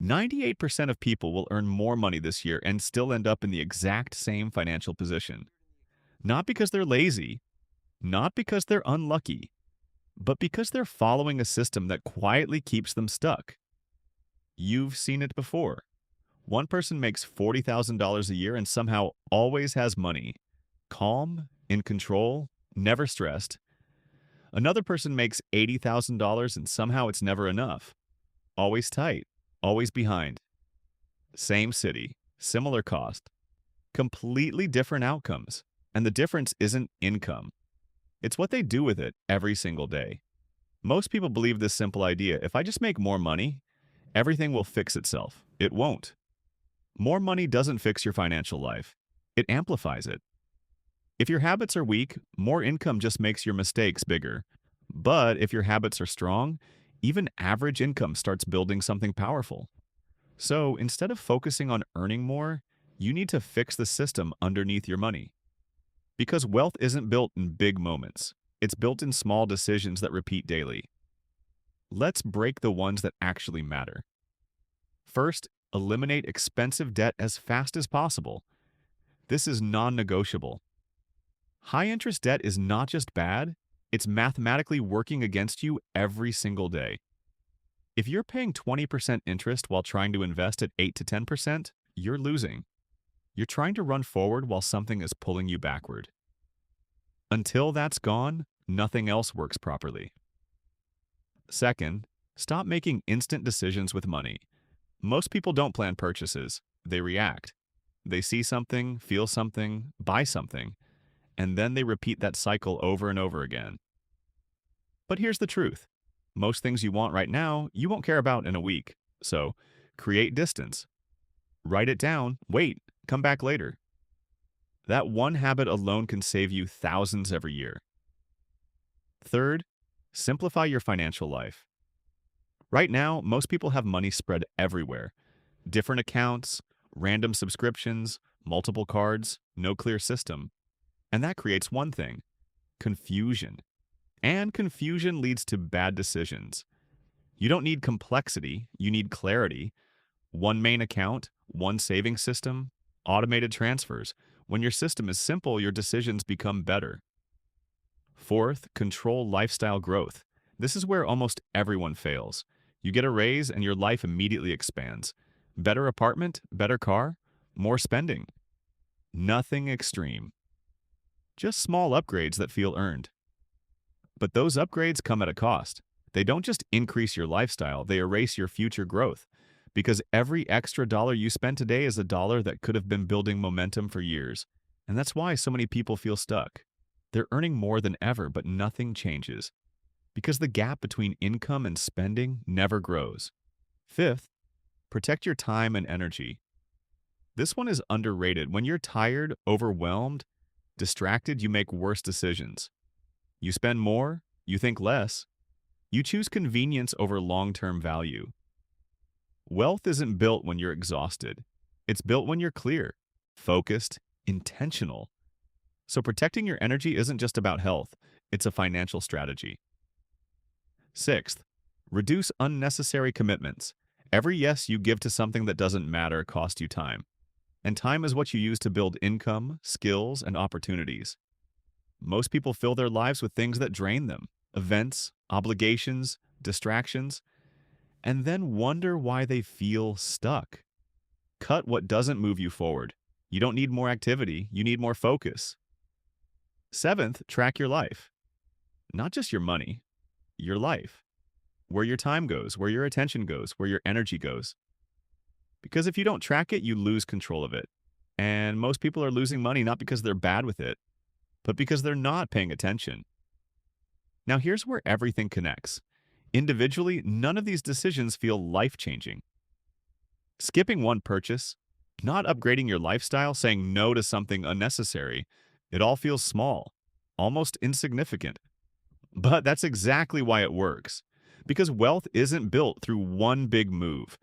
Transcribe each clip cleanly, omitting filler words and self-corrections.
98% of people will earn more money this year and still end up in the exact same financial position. Not because they're lazy, not because they're unlucky, but because they're following a system that quietly keeps them stuck. You've seen it before. One person makes $40,000 a year and somehow always has money. Calm, in control, never stressed. Another person makes $80,000 and somehow it's never enough. Always tight, always behind. Same city, similar cost. Completely different outcomes. And the difference isn't income. It's what they do with it every single day. Most people believe this simple idea: if I just make more money, everything will fix itself. It won't. More money doesn't fix your financial life. It amplifies it. If your habits are weak, more income just makes your mistakes bigger. But if your habits are strong, even average income starts building something powerful. So instead of focusing on earning more, you need to fix the system underneath your money. Because wealth isn't built in big moments. It's built in small decisions that repeat daily. Let's break the ones that actually matter. First, eliminate expensive debt as fast as possible. This is non-negotiable. High-interest debt is not just bad, it's mathematically working against you every single day. If you're paying 20% interest while trying to invest at 8 to 10%, you're losing. You're trying to run forward while something is pulling you backward. Until that's gone, nothing else works properly. Second, stop making instant decisions with money. Most people don't plan purchases, they react. They see something, feel something, buy something, and then they repeat that cycle over and over again. But here's the truth. Most things you want right now, you won't care about in a week. So, create distance. Write it down, wait, come back later. That one habit alone can save you thousands every year. Third, simplify your financial life. Right now, most people have money spread everywhere. Different accounts, random subscriptions, multiple cards, no clear system. And that creates one thing: confusion. And confusion leads to bad decisions. You don't need complexity, you need clarity. One main account, one saving system, automated transfers. When your system is simple, your decisions become better. Fourth, control lifestyle growth. This is where almost everyone fails. You get a raise and your life immediately expands. Better apartment, better car, more spending. Nothing extreme. Just small upgrades that feel earned. But those upgrades come at a cost. They don't just increase your lifestyle, they erase your future growth. Because every extra dollar you spend today is a dollar that could have been building momentum for years. And that's why so many people feel stuck. They're earning more than ever, but nothing changes. Because the gap between income and spending never grows. Fifth, protect your time and energy. This one is underrated. When you're tired, overwhelmed, distracted, you make worse decisions. You spend more, you think less. You choose convenience over long-term value. Wealth isn't built when you're exhausted. It's built when you're clear, focused, intentional. So protecting your energy isn't just about health, it's a financial strategy. Sixth, reduce unnecessary commitments. Every yes you give to something that doesn't matter costs you time. And time is what you use to build income, skills, and opportunities. Most people fill their lives with things that drain them: events, obligations, distractions, and then wonder why they feel stuck. Cut what doesn't move you forward. You don't need more activity, you need more focus. Seventh, track your life. Not just your money, your life. Where your time goes, where your attention goes, where your energy goes. Because if you don't track it, you lose control of it. And most people are losing money not because they're bad with it, but because they're not paying attention. Now here's where everything connects. Individually, none of these decisions feel life-changing. Skipping one purchase, not upgrading your lifestyle, saying no to something unnecessary, it all feels small, almost insignificant. But that's exactly why it works. Because wealth isn't built through one big move.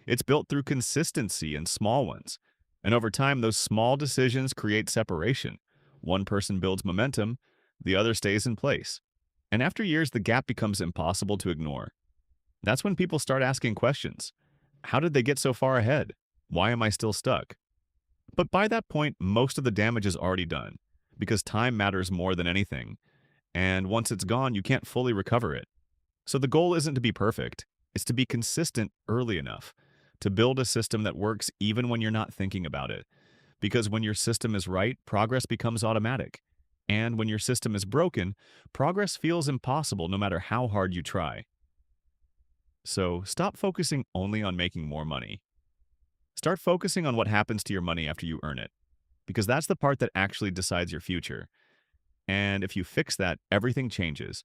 It's built through consistency and small ones. And over time, those small decisions create separation. One person builds momentum, the other stays in place. And after years, the gap becomes impossible to ignore. That's when people start asking questions. How did they get so far ahead? Why am I still stuck? But by that point, most of the damage is already done, because time matters more than anything, and once it's gone, you can't fully recover it. So the goal isn't to be perfect, it's to be consistent early enough, to build a system that works even when you're not thinking about it. Because when your system is right, progress becomes automatic. And when your system is broken, progress feels impossible no matter how hard you try. So stop focusing only on making more money. Start focusing on what happens to your money after you earn it, because that's the part that actually decides your future. And if you fix that, everything changes.